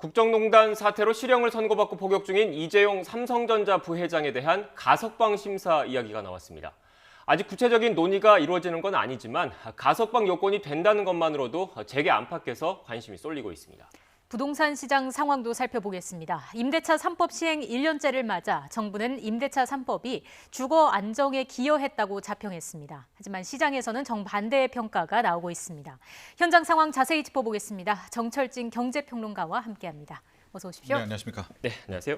국정농단 사태로 실형을 선고받고 복역 중인 이재용 삼성전자 부회장에 대한 가석방 심사 이야기가 나왔습니다. 아직 구체적인 논의가 이루어지는 건 아니지만 가석방 요건이 된다는 것만으로도 재계 안팎에서 관심이 쏠리고 있습니다. 부동산 시장 상황도 살펴보겠습니다. 임대차 3법 시행 1년째를 맞아 정부는 임대차 3법이 주거 안정에 기여했다고 자평했습니다. 하지만 시장에서는 정반대의 평가가 나오고 있습니다. 현장 상황 자세히 짚어보겠습니다. 정철진 경제평론가와 함께합니다. 어서 오십시오. 네, 안녕하십니까. 네, 안녕하세요.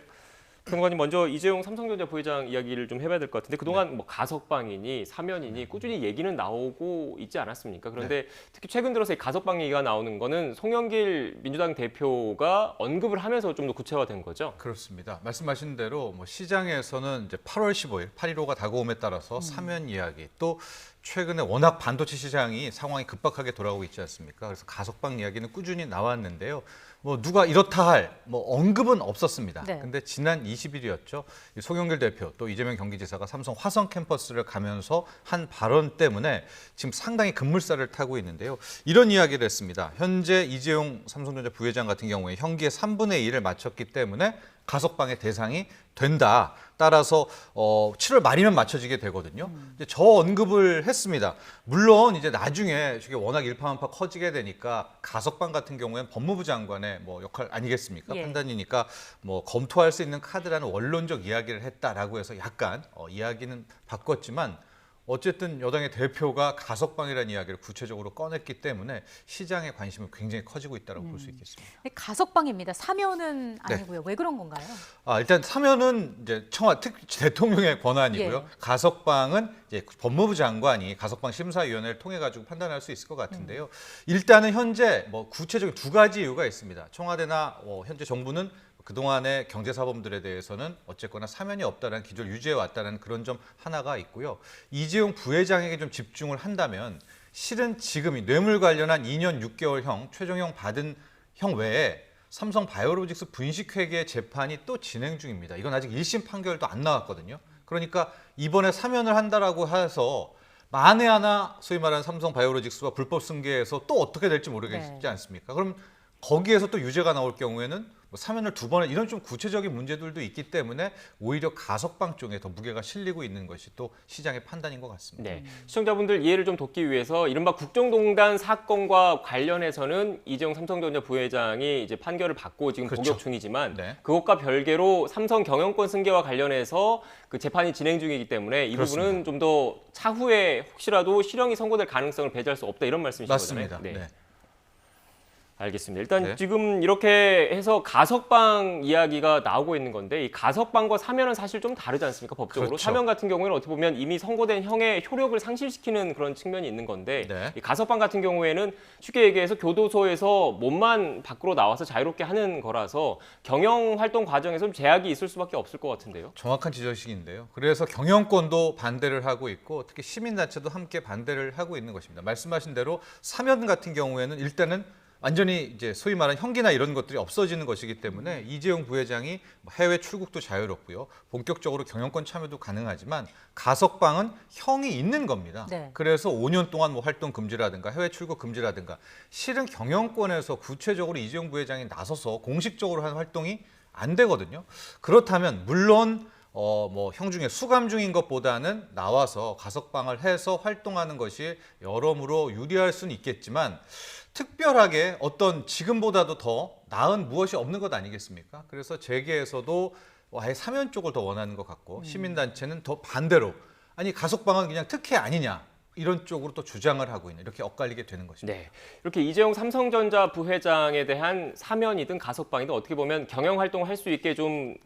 평론가님, 먼저 이재용 삼성전자 부회장 이야기를 좀 해봐야 될 것 같은데 그동안 뭐 가석방이니 사면이니 꾸준히 얘기는 나오고 있지 않았습니까? 그런데 특히 최근 들어서 이 가석방 얘기가 나오는 거는 송영길 민주당 대표가 언급을 하면서 좀 더 구체화된 거죠? 그렇습니다. 말씀하신 대로 뭐 시장에서는 이제 8월 15일 8.15가 다가옴에 따라서 사면 이야기, 또 최근에 워낙 반도체 시장이 상황이 급박하게 돌아오고 있지 않습니까? 그래서 가석방 이야기는 꾸준히 나왔는데요. 뭐 누가 이렇다 할 뭐 언급은 없었습니다. 네. 근데 지난 20일이었죠. 송영길 대표 또 이재명 경기지사가 삼성 화성 캠퍼스를 가면서 한 발언 때문에 지금 상당히 급물살을 타고 있는데요. 이런 이야기를 했습니다. 현재 이재용 삼성전자 부회장 같은 경우에 형기의 3분의 1을 마쳤기 때문에 가석방의 대상이 된다. 따라서 7월 말이면 맞춰지게 되거든요. 이제 저 언급을 했습니다. 물론 이제 나중에 저게 워낙 일파만파 커지게 되니까 가석방 같은 경우에는 법무부 장관의 뭐 역할 아니겠습니까? 예. 판단이니까 뭐 검토할 수 있는 카드라는 원론적 이야기를 했다라고 해서 약간 이야기는 바꿨지만 어쨌든 여당의 대표가 가석방이라는 이야기를 구체적으로 꺼냈기 때문에 시장의 관심은 굉장히 커지고 있다고 볼 수 있겠습니다. 가석방입니다. 사면은 아니고요. 왜 그런 건가요? 일단 사면은 이제 대통령의 권한이고요. 예. 가석방은 이제 법무부 장관이 가석방 심사위원회를 통해 가지고 판단할 수 있을 것 같은데요. 일단은 현재 뭐 구체적인 두 가지 이유가 있습니다. 청와대나 현재 정부는 그동안의 경제사범들에 대해서는 어쨌거나 사면이 없다는 기조를 유지해 왔다는 그런 점 하나가 있고요. 이재용 부회장에게 좀 집중을 한다면 실은 지금 이 뇌물 관련한 2년 6개월형 최종형 받은 형 외에 삼성 바이오로직스 분식회계 재판이 또 진행 중입니다. 이건 아직 1심 판결도 안 나왔거든요. 그러니까 이번에 사면을 한다라고 해서 만에 하나 소위 말하는 삼성 바이오로직스와 불법 승계해서 또 어떻게 될지 모르겠지 않습니까? 그럼 거기에서 또 유죄가 나올 경우에는 뭐 사면을 2번에 이런 좀 구체적인 문제들도 있기 때문에 오히려 가석방 쪽에 더 무게가 실리고 있는 것이 또 시장의 판단인 것 같습니다. 네, 시청자분들 이해를 좀 돕기 위해서 이른바 국정농단 사건과 관련해서는 이재용 삼성전자 부회장이 이제 판결을 받고 지금 그렇죠. 복역 중이지만 네. 그것과 별개로 삼성 경영권 승계와 관련해서 그 재판이 진행 중이기 때문에 이 그렇습니다. 부분은 좀 더 차후에 혹시라도 실형이 선고될 가능성을 배제할 수 없다 이런 말씀이신 맞습니다. 거잖아요. 네. 알겠습니다. 일단 네. 지금 이렇게 해서 가석방 이야기가 나오고 있는 건데 이 가석방과 사면은 사실 좀 다르지 않습니까? 법적으로. 그렇죠. 사면 같은 경우에는 어떻게 보면 이미 선고된 형의 효력을 상실시키는 그런 측면이 있는 건데 네. 이 가석방 같은 경우에는 쉽게 얘기해서 교도소에서 몸만 밖으로 나와서 자유롭게 하는 거라서 경영 활동 과정에서 좀 제약이 있을 수밖에 없을 것 같은데요. 정확한 지적이신데요. 그래서 경영권도 반대를 하고 있고 특히 시민단체도 함께 반대를 하고 있는 것입니다. 말씀하신 대로 사면 같은 경우에는 일단은 완전히 이제 소위 말하는 형기나 이런 것들이 없어지는 것이기 때문에 이재용 부회장이 해외 출국도 자유롭고요. 본격적으로 경영권 참여도 가능하지만 가석방은 형이 있는 겁니다. 네. 그래서 5년 동안 뭐 활동 금지라든가 해외 출국 금지라든가 실은 경영권에서 구체적으로 이재용 부회장이 나서서 공식적으로 하는 활동이 안 되거든요. 그렇다면 물론 뭐 형 중에 수감 중인 것보다는 나와서 가석방을 해서 활동하는 것이 여러모로 유리할 수는 있겠지만 특별하게 어떤 지금보다도 더 나은 무엇이 없는 것 아니겠습니까? 그래서 재계에서도 아예 사면 쪽을 더 원하는 것 같고 시민단체는 더 반대로 아니 가석방은 그냥 특혜 아니냐 이런 쪽으로 또 주장을 하고 있는 이렇게 엇갈리게 되는 것입니다. 네, 이렇게 이재용 삼성전자 부회장에 대한 사면이든 가석방이든 어떻게 보면 경영 활동을 할 수 있게 좀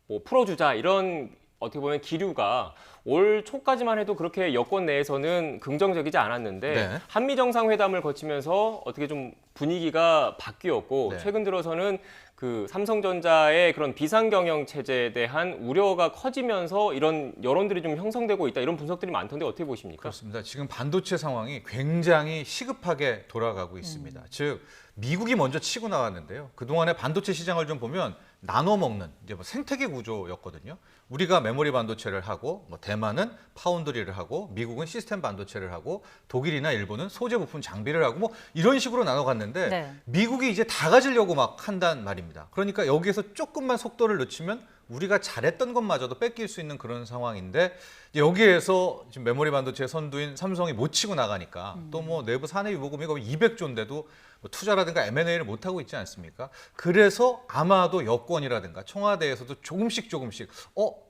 뭐 풀어주자 이런 어떻게 보면 기류가 올 초까지만 해도 그렇게 여권 내에서는 긍정적이지 않았는데 네. 한미 정상회담을 거치면서 어떻게 좀 분위기가 바뀌었고 네. 최근 들어서는 그 삼성전자의 그런 비상경영 체제에 대한 우려가 커지면서 이런 여론들이 좀 형성되고 있다 이런 분석들이 많던데 어떻게 보십니까? 그렇습니다. 지금 반도체 상황이 굉장히 시급하게 돌아가고 있습니다. 즉 미국이 먼저 치고 나왔는데요. 그동안의 반도체 시장을 좀 보면 나눠 먹는 이제 뭐 생태계 구조였거든요. 우리가 메모리 반도체를 하고 뭐 대만은 파운드리를 하고 미국은 시스템 반도체를 하고 독일이나 일본은 소재 부품 장비를 하고 뭐 이런 식으로 나눠 갔는데 네. 미국이 이제 다 가지려고 막 한단 말입니다. 그러니까 여기에서 조금만 속도를 늦추면 우리가 잘했던 것마저도 뺏길 수 있는 그런 상황인데 여기에서 지금 메모리 반도체 선두인 삼성이 못 치고 나가니까 또 뭐 내부 사내 유보금이 거의 200조인데도 뭐 투자라든가 M&A를 못 하고 있지 않습니까? 그래서 아마도 여권이라든가 청와대에서도 조금씩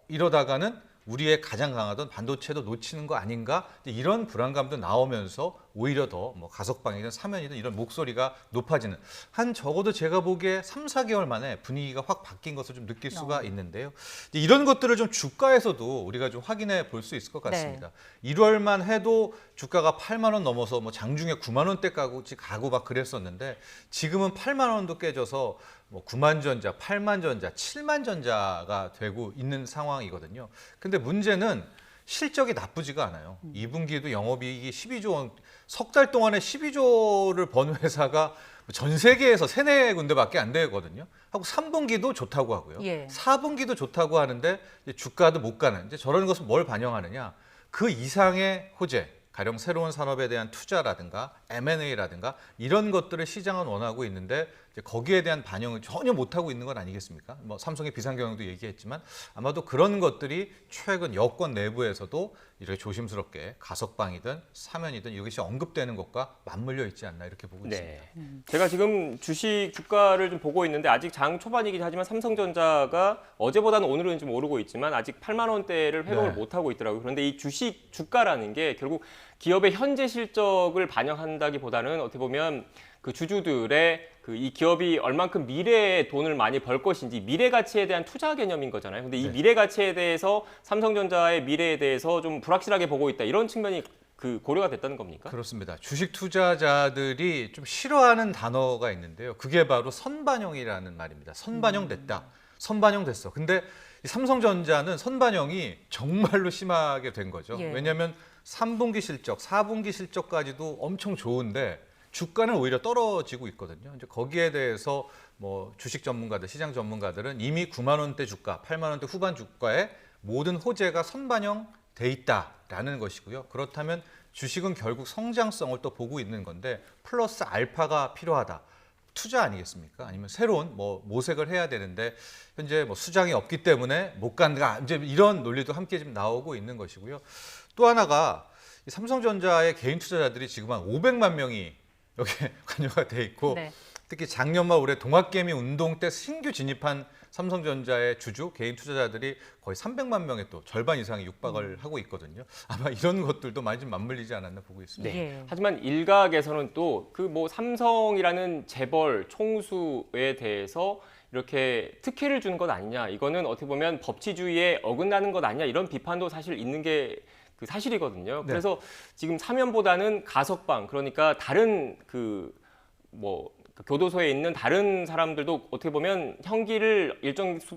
이러다가는 우리의 가장 강하던 반도체도 놓치는 거 아닌가 이런 불안감도 나오면서 오히려 더 뭐 가석방이든 사면이든 이런 목소리가 높아지는 한 적어도 제가 보기에 3, 4개월 만에 분위기가 확 바뀐 것을 좀 느낄 수가 있는데요. 이런 것들을 좀 주가에서도 우리가 좀 확인해 볼 수 있을 것 같습니다. 1월만 해도 주가가 8만 원 넘어서 뭐 장중에 9만 원대까지 가고 막 그랬었는데 지금은 8만 원도 깨져서 뭐 9만 전자, 8만 전자, 7만 전자가 되고 있는 상황이거든요. 근데 문제는 실적이 나쁘지가 않아요. 2분기에도 영업이익이 12조 원, 석 달 동안에 12조를 번 회사가 전 세계에서 3-4군데밖에 안 되거든요. 하고 3분기도 좋다고 하고요. 4분기도 좋다고 하는데 이제 주가도 못 가는. 이제 저런 것은 뭘 반영하느냐? 그 이상의 호재, 가령 새로운 산업에 대한 투자라든가 M&A라든가 이런 것들을 시장은 원하고 있는데 이제 거기에 대한 반영을 전혀 못하고 있는 건 아니겠습니까? 뭐 삼성의 비상경영도 얘기했지만 아마도 그런 것들이 최근 여권 내부에서도 이렇게 조심스럽게 가석방이든 사면이든 이것이 언급되는 것과 맞물려 있지 않나 이렇게 보고 있습니다. 제가 지금 주식 주가를 좀 보고 있는데 아직 장 초반이긴 하지만 삼성전자가 어제보다는 오늘은 좀 오르고 있지만 아직 8만 원대를 회복을 못 하고 있더라고요. 그런데 이 주식 주가라는 게 결국 기업의 현재 실적을 반영한다기보다는 어떻게 보면 그 주주들의 그 이 기업이 얼만큼 미래에 돈을 많이 벌 것인지 미래 가치에 대한 투자 개념인 거잖아요. 근데 이 미래 가치에 대해서 삼성전자의 미래에 대해서 좀 불확실하게 보고 있다. 이런 측면이 그 고려가 됐다는 겁니까? 그렇습니다. 주식 투자자들이 좀 싫어하는 단어가 있는데요. 그게 바로 선반영이라는 말입니다. 선반영됐다. 선반영됐어. 근데 이 삼성전자는 선반영이 정말로 심하게 된 거죠. 왜냐하면 3분기 실적, 4분기 실적까지도 엄청 좋은데 주가는 오히려 떨어지고 있거든요. 이제 거기에 대해서 뭐 주식 전문가들, 시장 전문가들은 이미 9만 원대 주가, 8만 원대 후반 주가에 모든 호재가 선반영돼 있다라는 것이고요. 그렇다면 주식은 결국 성장성을 또 보고 있는 건데 플러스 알파가 필요하다. 투자 아니겠습니까? 아니면 새로운 뭐 모색을 해야 되는데 현재 뭐 수장이 없기 때문에 못 간다. 이제 이런 논리도 함께 지금 나오고 있는 것이고요. 또 하나가 이 삼성전자의 개인 투자자들이 지금 한 500만 명이 여기에 관여가 돼 있고 특히 작년 말 올해 동학개미 운동 때 신규 진입한 삼성전자의 주주 개인 투자자들이 거의 300만 명의 또 절반 이상이 육박을 하고 있거든요. 아마 이런 것들도 많이 좀 맞물리지 않았나 보고 있습니다. 하지만 일각에서는 또 그 뭐 삼성이라는 재벌 총수에 대해서 이렇게 특혜를 주는 것 아니냐, 이거는 어떻게 보면 법치주의에 어긋나는 것 아니냐 이런 비판도 사실 있는 게 그 사실이거든요. 그래서 지금 사면보다는 가석방, 그러니까 다른 그 뭐 교도소에 있는 다른 사람들도 어떻게 보면 형기를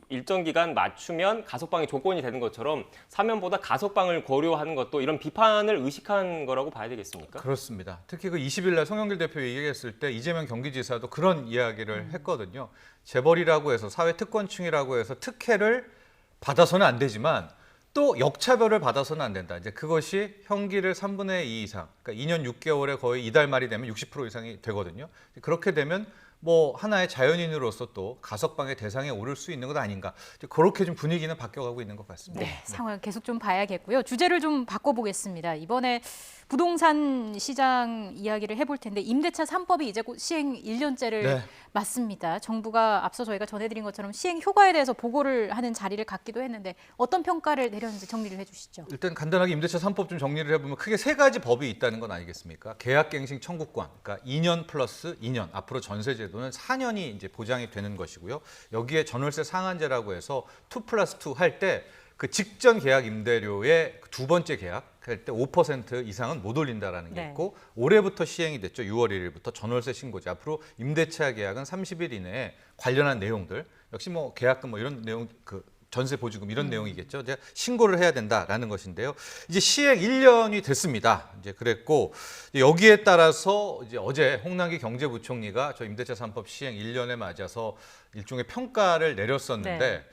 일정 기간 맞추면 가석방이 조건이 되는 것처럼 사면보다 가석방을 고려하는 것도 이런 비판을 의식한 거라고 봐야 되겠습니까? 그렇습니다. 특히 그 20일 날 송영길 대표 얘기했을 때 이재명 경기지사도 그런 이야기를 했거든요. 재벌이라고 해서 사회특권층이라고 해서 특혜를 받아서는 안 되지만 또 역차별을 받아서는 안 된다. 이제 그것이 형기를 3분의 2 이상, 그러니까 2년 6개월에 거의 이달 말이 되면 60% 이상이 되거든요. 그렇게 되면 뭐 하나의 자연인으로서 또 가석방의 대상에 오를 수 있는 것 아닌가. 그렇게 좀 분위기는 바뀌어가고 있는 것 같습니다. 상황 계속 좀 봐야겠고요. 주제를 좀 바꿔보겠습니다. 이번에 부동산 시장 이야기를 해볼 텐데 임대차 3법이 이제 곧 시행 1년째를 맞습니다. 정부가 앞서 저희가 전해드린 것처럼 시행 효과에 대해서 보고를 하는 자리를 갖기도 했는데 어떤 평가를 내렸는지 정리를 해주시죠. 일단 간단하게 임대차 3법 좀 정리를 해보면 크게 3가지 법이 있다는 건 아니겠습니까? 계약갱신 청구권, 그러니까 2년 플러스 2년, 앞으로 전세제도는 4년이 이제 보장이 되는 것이고요. 여기에 전월세 상한제라고 해서 2+2 할 때 그 직전 계약 임대료의 두 번째 계약 할 때 5% 이상은 못 올린다라는 게 있고 올해부터 시행이 됐죠. 6월 1일부터 전월세 신고제. 앞으로 임대차 계약은 30일 이내에 관련한 내용들 역시 뭐 계약금 뭐 이런 내용 그 전세 보증금 이런 내용이겠죠. 이제 신고를 해야 된다라는 것인데요. 이제 시행 1년이 됐습니다. 이제 그랬고 여기에 따라서 이제 어제 홍남기 경제부총리가 저 임대차 3법 시행 1년에 맞아서 일종의 평가를 내렸었는데 네.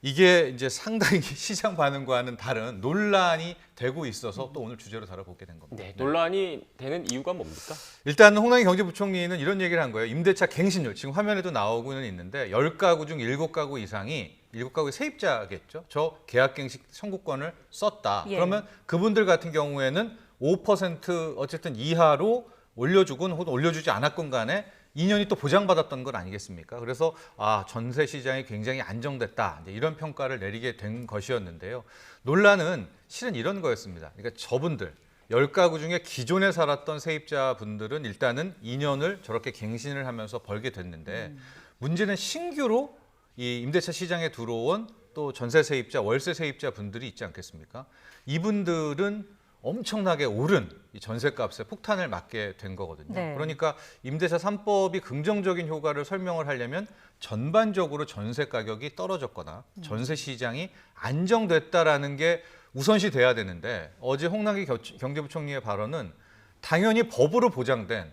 이게 이제 상당히 시장 반응과는 다른 논란이 되고 있어서 또 오늘 주제로 다뤄보게 된 겁니다. 네, 논란이 되는 이유가 뭡니까? 일단 홍남기 경제부총리는 이런 얘기를 한 거예요. 임대차 갱신율, 지금 화면에도 나오고는 있는데 10가구 중 7가구 이상이 7가구의 세입자겠죠. 저 계약갱신 청구권을 썼다. 예. 그러면 그분들 같은 경우에는 5% 어쨌든 이하로 올려주건 혹은 올려주지 않았건 간에 2년이 또 보장받았던 건 아니겠습니까? 그래서 전세 시장이 굉장히 안정됐다. 이제 이런 평가를 내리게 된 것이었는데요. 논란은 실은 이런 거였습니다. 그러니까 저분들 10가구 중에 기존에 살았던 세입자분들은 일단은 2년을 저렇게 갱신을 하면서 벌게 됐는데 문제는 신규로 이 임대차 시장에 들어온 또 전세 세입자, 월세 세입자 분들이 있지 않겠습니까? 이분들은 엄청나게 오른 이 전세값에 폭탄을 맞게 된 거거든요. 네. 그러니까 임대차 3법이 긍정적인 효과를 설명을 하려면 전반적으로 전세 가격이 떨어졌거나 전세 시장이 안정됐다라는 게 우선시 돼야 되는데 어제 홍남기 경제부총리의 발언은 당연히 법으로 보장된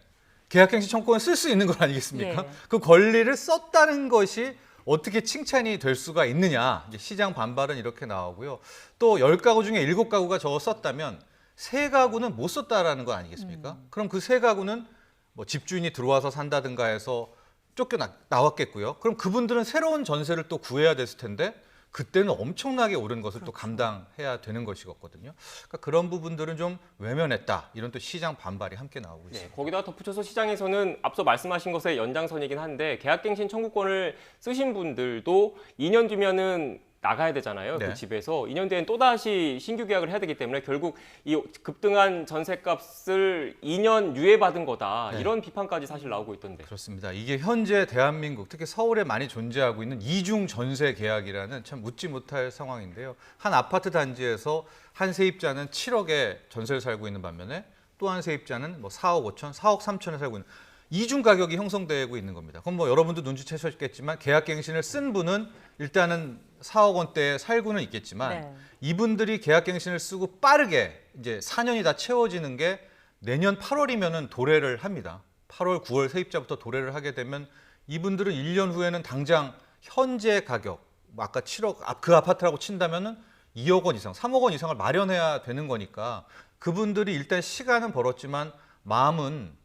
계약갱신 청구권을 쓸 수 있는 건 아니겠습니까? 예. 그 권리를 썼다는 것이 어떻게 칭찬이 될 수가 있느냐. 이제 시장 반발은 이렇게 나오고요. 또 10가구 중에 7가구가 저거 썼다면 3가구는 못 썼다라는 거 아니겠습니까? 그럼 그 3가구는 뭐 집주인이 들어와서 산다든가 해서 쫓겨나왔겠고요. 그럼 그분들은 새로운 전세를 또 구해야 됐을 텐데 그때는 엄청나게 오른 것을 또 감당해야 되는 것이거든요. 그러니까 그런 부분들은 좀 외면했다. 이런 또 시장 반발이 함께 나오고 있습니다. 네, 거기다 덧붙여서 시장에서는 앞서 말씀하신 것의 연장선이긴 한데 계약갱신 청구권을 쓰신 분들도 2년 뒤면은 나가야 되잖아요. 네. 그 집에서 2년 뒤엔 또다시 신규 계약을 해야 되기 때문에 결국 이 급등한 전세값을 2년 유예받은 거다. 네. 이런 비판까지 사실 나오고 있던데. 그렇습니다. 이게 현재 대한민국 특히 서울에 많이 존재하고 있는 이중 전세 계약이라는 참 웃지 못할 상황인데요. 한 아파트 단지에서 한 세입자는 7억에 전세를 살고 있는 반면에 또 한 세입자는 뭐 4억 5천, 4억 3천에 살고 있는 이중 가격이 형성되고 있는 겁니다. 그럼 뭐 여러분도 눈치채셨겠지만 계약갱신을 쓴 분은 일단은 4억 원대에 살고는 있겠지만 네. 이분들이 계약갱신을 쓰고 빠르게 이제 4년이 다 채워지는 게 내년 8월이면은 도래를 합니다. 8월, 9월 세입자부터 도래를 하게 되면 이분들은 1년 후에는 당장 현재 가격, 아까 7억 그 아파트라고 친다면은 2억 원 이상, 3억 원 이상을 마련해야 되는 거니까 그분들이 일단 시간은 벌었지만 마음은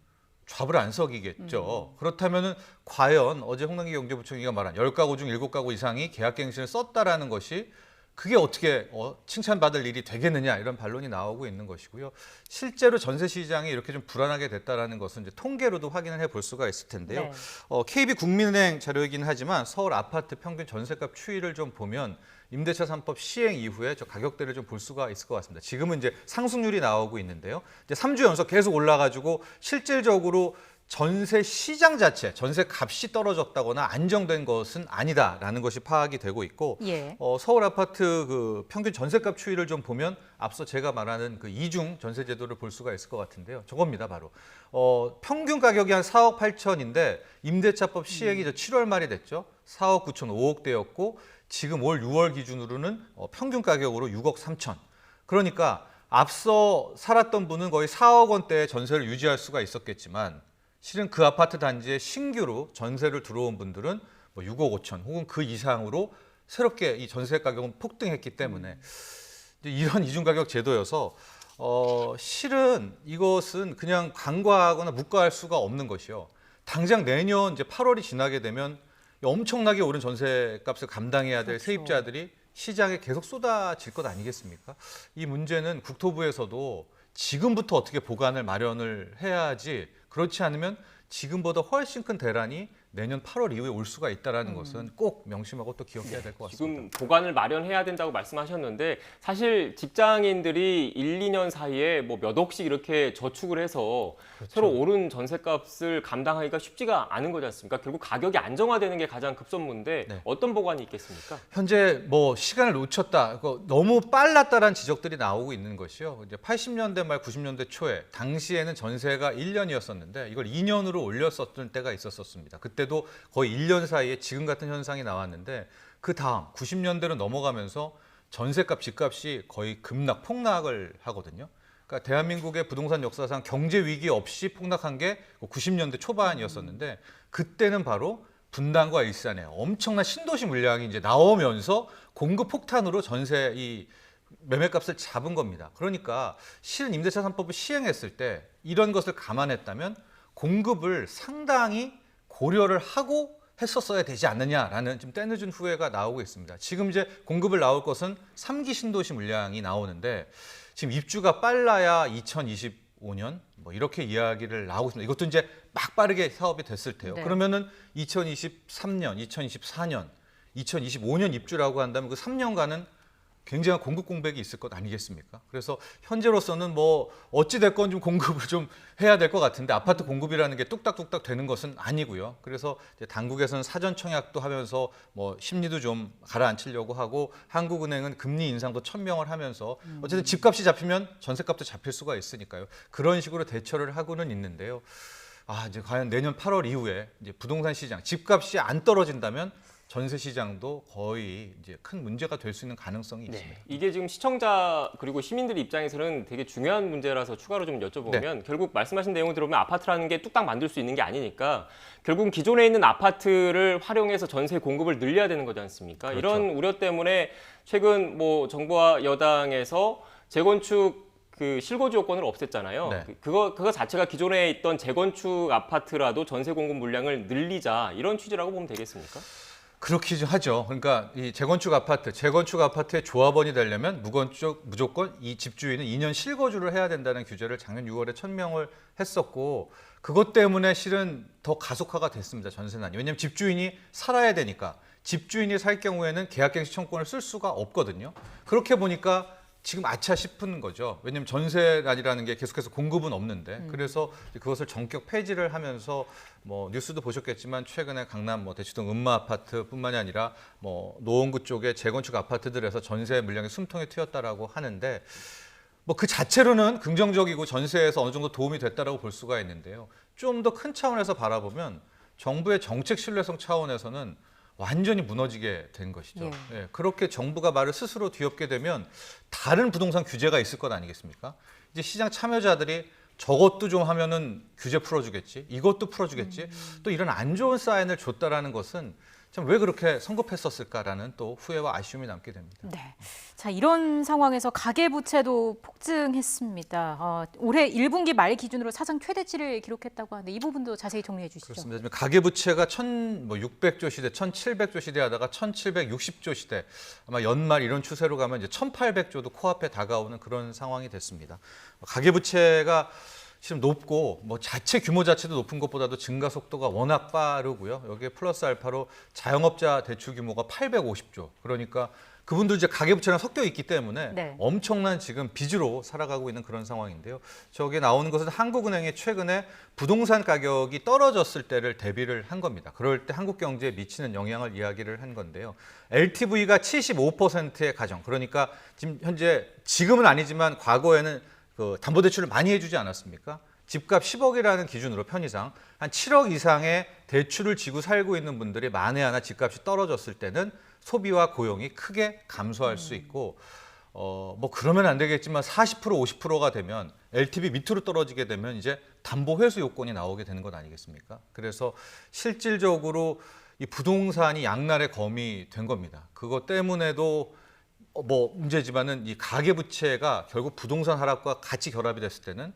좌불 안 서기겠죠. 그렇다면은 과연 어제 홍남기 경제부총리가 말한 10가구 중 7가구 이상이 계약갱신을 썼다라는 것이 그게 어떻게 칭찬받을 일이 되겠느냐 이런 반론이 나오고 있는 것이고요. 실제로 전세 시장이 이렇게 좀 불안하게 됐다라는 것은 이제 통계로도 확인을 해볼 수가 있을 텐데요. 네. KB국민은행 자료이긴 하지만 서울 아파트 평균 전세값 추이를 좀 보면 임대차 3법 시행 이후에 저 가격대를 좀 볼 수가 있을 것 같습니다. 지금은 이제 상승률이 나오고 있는데요. 이제 3주 연속 계속 올라가지고 실질적으로 전세 시장 자체, 전세 값이 떨어졌다거나 안정된 것은 아니다라는 것이 파악이 되고 있고 예. 서울 아파트 그 평균 전세값 추이를 좀 보면 앞서 제가 말하는 그 이중 전세 제도를 볼 수가 있을 것 같은데요. 저겁니다, 바로. 평균 가격이 한 4억 8천인데 임대차법 시행이 이제 7월 말이 됐죠. 4억 9천 5억대였고 지금 올 6월 기준으로는 평균 가격으로 6억 3천. 그러니까 앞서 살았던 분은 거의 4억 원대의 전세를 유지할 수가 있었겠지만 실은 그 아파트 단지에 신규로 전세를 들어온 분들은 뭐 6억 5천 혹은 그 이상으로 새롭게 이 전세 가격은 폭등했기 때문에 이런 이중가격 제도여서 실은 이것은 그냥 간과하거나 묵과할 수가 없는 것이요. 당장 내년 이제 8월이 지나게 되면 엄청나게 오른 전세값을 감당해야 될 그렇죠. 세입자들이 시장에 계속 쏟아질 것 아니겠습니까? 이 문제는 국토부에서도 지금부터 어떻게 보관을 마련을 해야지 그렇지 않으면 지금보다 훨씬 큰 대란이 내년 8월 이후에 올 수가 있다는 것은 꼭 명심하고 또 기억해야 될 것 같습니다. 지금 보관을 마련해야 된다고 말씀하셨는데 사실 직장인들이 1, 2년 사이에 뭐 몇 억씩 이렇게 저축을 해서 그렇죠. 새로 오른 전세값을 감당하기가 쉽지가 않은 거지 않습니까? 결국 가격이 안정화되는 게 가장 급선무인데 네. 어떤 보관이 있겠습니까? 현재 뭐 시간을 놓쳤다, 너무 빨랐다라는 지적들이 나오고 있는 것이요. 이제 80년대 말 90년대 초에 당시에는 전세가 1년이었었는데 이걸 2년으로 올렸었던 때가 있었습니다. 그때도 거의 1년 사이에 지금 같은 현상이 나왔는데 그 다음 90년대로 넘어가면서 전세값, 집값이 거의 폭락을 하거든요. 그러니까 대한민국의 부동산 역사상 경제 위기 없이 폭락한 게 90년대 초반이었었는데 그때는 바로 분당과 일산에 엄청난 신도시 물량이 이제 나오면서 공급 폭탄으로 전세 이 매매값을 잡은 겁니다. 그러니까 실은 임대차 3법을 시행했을 때 이런 것을 감안했다면 공급을 상당히 고려를 하고 했었어야 되지 않느냐라는 좀 때늦은 후회가 나오고 있습니다. 지금 이제 공급을 나올 것은 3기 신도시 물량이 나오는데 지금 입주가 빨라야 2025년 뭐 이렇게 이야기를 나오고 있습니다. 이것도 이제 막 빠르게 사업이 됐을 테요. 네. 그러면은 2023년, 2024년, 2025년 입주라고 한다면 그 3년간은 굉장한 공급 공백이 있을 것 아니겠습니까? 그래서 현재로서는 뭐 어찌 됐건 좀 공급을 좀 해야 될 것 같은데 아파트 공급이라는 게 뚝딱뚝딱 되는 것은 아니고요. 그래서 이제 당국에서는 사전 청약도 하면서 뭐 심리도 좀 가라앉히려고 하고 한국은행은 금리 인상도 천명을 하면서 어쨌든 집값이 잡히면 전세값도 잡힐 수가 있으니까요. 그런 식으로 대처를 하고는 있는데요. 이제 과연 내년 8월 이후에 이제 부동산 시장 집값이 안 떨어진다면 전세 시장도 거의 이제 큰 문제가 될 수 있는 가능성이 있습니다. 이게 지금 시청자 그리고 시민들 입장에서는 되게 중요한 문제라서 추가로 좀 여쭤보면 결국 말씀하신 내용을 들어보면 아파트라는 게 뚝딱 만들 수 있는 게 아니니까 결국 기존에 있는 아파트를 활용해서 전세 공급을 늘려야 되는 거지 않습니까? 그렇죠. 이런 우려 때문에 최근 뭐 정부와 여당에서 재건축 그 실거주 요건을 없앴잖아요. 네. 그거 자체가 기존에 있던 재건축 아파트라도 전세 공급 물량을 늘리자 이런 취지라고 보면 되겠습니까? 그렇게 좀 하죠. 그러니까 이 재건축 아파트의 조합원이 되려면 무조건 이 집주인은 2년 실거주를 해야 된다는 규제를 작년 6월에 천명을 했었고 그것 때문에 실은 더 가속화가 됐습니다. 전세난이. 왜냐하면 집주인이 살아야 되니까 집주인이 살 경우에는 계약갱 신청권을 쓸 수가 없거든요. 그렇게 보니까 지금 아차 싶은 거죠. 왜냐하면 전세난이라는 게 계속해서 공급은 없는데 그래서 그것을 전격 폐지를 하면서 뭐 뉴스도 보셨겠지만 최근에 강남 뭐 대치동 음마 아파트뿐만이 아니라 뭐 노원구 쪽의 재건축 아파트들에서 전세 물량이 숨통이 트였다라고 하는데 뭐 그 자체로는 긍정적이고 전세에서 어느 정도 도움이 됐다라고 볼 수가 있는데요. 좀 더 큰 차원에서 바라보면 정부의 정책 신뢰성 차원에서는 완전히 무너지게 된 것이죠. 예, 그렇게 정부가 말을 스스로 뒤엎게 되면 다른 부동산 규제가 있을 것 아니겠습니까? 이제 시장 참여자들이 저것도 좀 하면은 규제 풀어주겠지, 이것도 풀어주겠지, 또 이런 안 좋은 사인을 줬다라는 것은 참 왜 그렇게 성급했었을까라는 또 후회와 아쉬움이 남게 됩니다. 네. 자, 이런 상황에서 가계부채도 폭증했습니다. 올해 1분기 말 기준으로 사상 최대치를 기록했다고 하는데 이 부분도 자세히 정리해 주시죠. 그렇습니다. 가계부채가 1,600조 시대, 1,700조 시대 하다가 1,760조 시대, 아마 연말 이런 추세로 가면 이제 1,800조도 코앞에 다가오는 그런 상황이 됐습니다. 가계부채가 지금 높고 뭐 자체 규모 자체도 높은 것보다도 증가 속도가 워낙 빠르고요. 여기에 플러스 알파로 자영업자 대출 규모가 850조. 그러니까 그분들 이제 가계부채랑 섞여 있기 때문에 엄청난 지금 빚으로 살아가고 있는 그런 상황인데요. 저기 나오는 것은 한국은행이 최근에 부동산 가격이 떨어졌을 때를 대비를 한 겁니다. 그럴 때 한국 경제에 미치는 영향을 이야기를 한 건데요. LTV가 75%의 가정. 그러니까 지금은 아니지만 과거에는 그 담보대출을 많이 해주지 않았습니까? 집값 10억이라는 기준으로 편의상 한 7억 이상의 대출을 지고 살고 있는 분들이 만에 하나 집값이 떨어졌을 때는 소비와 고용이 크게 감소할 수 있고 뭐 그러면 안 되겠지만 40% 50%가 되면 LTV 밑으로 떨어지게 되면 이제 담보 회수 요건이 나오게 되는 것 아니겠습니까? 그래서 실질적으로 이 부동산이 양날의 검이 된 겁니다. 그것 때문에도 뭐 문제지만은 이 가계부채가 결국 부동산 하락과 같이 결합이 됐을 때는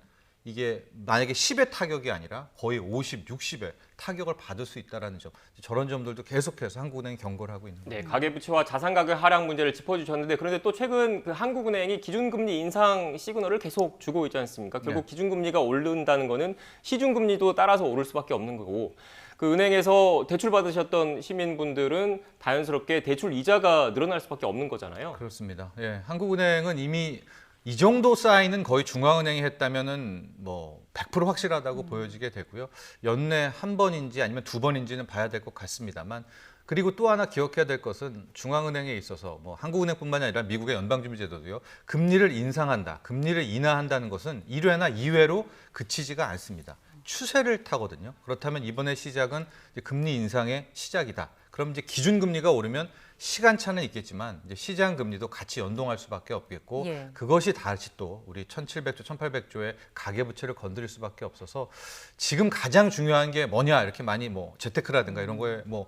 이게 만약에 10의 타격이 아니라 거의 50, 60의 타격을 받을 수 있다는 점, 저런 점들도 계속해서 한국은행이 경고를 하고 있는 겁니다. 네, 가계부채와 자산가격 하락 문제를 짚어주셨는데 그런데 또 최근 그 한국은행이 기준금리 인상 시그널을 계속 주고 있지 않습니까? 결국 기준금리가 오른다는 거는 시중금리도 따라서 오를 수밖에 없는 거고 그 은행에서 대출 받으셨던 시민분들은 자연스럽게 대출 이자가 늘어날 수밖에 없는 거잖아요. 그렇습니다. 예, 한국은행은 이미 이 정도 사인은 거의 중앙은행이 했다면은 뭐 100% 확실하다고 보여지게 되고요. 연내 한 번인지 아니면 두 번인지는 봐야 될 것 같습니다만 그리고 또 하나 기억해야 될 것은 중앙은행에 있어서 뭐 한국은행뿐만이 아니라 미국의 연방준비제도도요. 금리를 인상한다, 금리를 인하한다는 것은 1회나 2회로 그치지가 않습니다. 추세를 타거든요. 그렇다면 이번에 시작은 금리 인상의 시작이다. 그럼 이제 기준금리가 오르면 시간차는 있겠지만 이제 시장 금리도 같이 연동할 수밖에 없겠고 예. 그것이 다시 또 우리 1,700조, 1,800조의 가계부채를 건드릴 수밖에 없어서 지금 가장 중요한 게 뭐냐 이렇게 많이 뭐 재테크라든가 이런 거에 뭐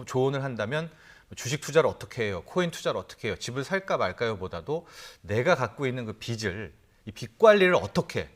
조언을 한다면 주식 투자를 어떻게 해요? 코인 투자를 어떻게 해요? 집을 살까 말까요? 보다도 내가 갖고 있는 그 빚을 이 빚 관리를 어떻게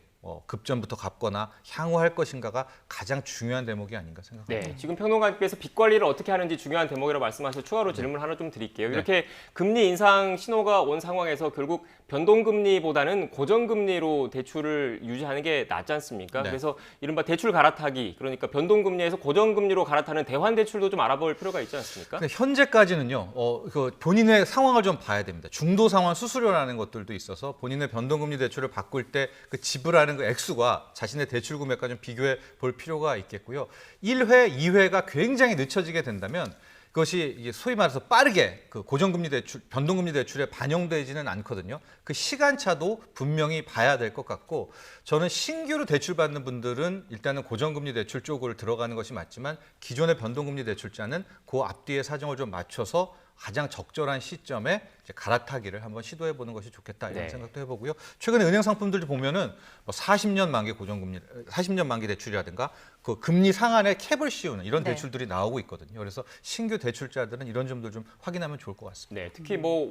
급전부터 갚거나 향후 할 것인가가 가장 중요한 대목이 아닌가 생각합니다. 네, 지금 평론가님께서 빚 관리를 어떻게 하는지 중요한 대목이라고 말씀하셔서 추가로 질문 하나 좀 드릴게요. 이렇게 금리 인상 신호가 온 상황에서 결국 변동금리보다는 고정금리로 대출을 유지하는 게 낫지 않습니까? 네. 그래서 이른바 대출 갈아타기, 그러니까 변동금리에서 고정금리로 갈아타는 대환대출도 좀 알아볼 필요가 있지 않습니까? 근데 현재까지는요, 그 본인의 상황을 좀 봐야 됩니다. 중도 상환 수수료라는 것들도 있어서 본인의 변동금리 대출을 바꿀 때 그 지불하는 그 액수가 자신의 대출 금액과 좀 비교해 볼 필요가 있겠고요. 1회, 2회가 굉장히 늦춰지게 된다면 그것이 이게 소위 말해서 빠르게 그 고정금리 대출, 변동금리 대출에 반영되지는 않거든요. 그 시간차도 분명히 봐야 될 것 같고 저는 신규로 대출받는 분들은 일단은 고정금리 대출 쪽으로 들어가는 것이 맞지만 기존의 변동금리 대출자는 그 앞뒤의 사정을 좀 맞춰서 가장 적절한 시점에 이제 갈아타기를 한번 시도해 보는 것이 좋겠다 이런 네. 생각도 해보고요. 최근에 은행 상품들도 보면은 뭐 40년 만기 고정금리, 40년 만기 대출이라든가 그 금리 상한에 캡을 씌우는 이런 네. 대출들이 나오고 있거든요. 그래서 신규 대출자들은 이런 점들 좀 확인하면 좋을 것 같습니다. 네, 특히 뭐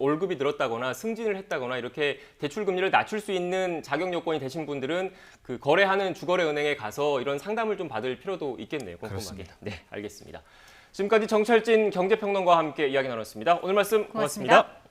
월급이 늘었다거나 승진을 했다거나 이렇게 대출 금리를 낮출 수 있는 자격 요건이 되신 분들은 그 거래하는 주거래 은행에 가서 이런 상담을 좀 받을 필요도 있겠네요. 꼼꼼하게. 그렇습니다. 네, 알겠습니다. 지금까지 정철진 경제평론가와 함께 이야기 나눴습니다. 오늘 말씀 고맙습니다. 고맙습니다.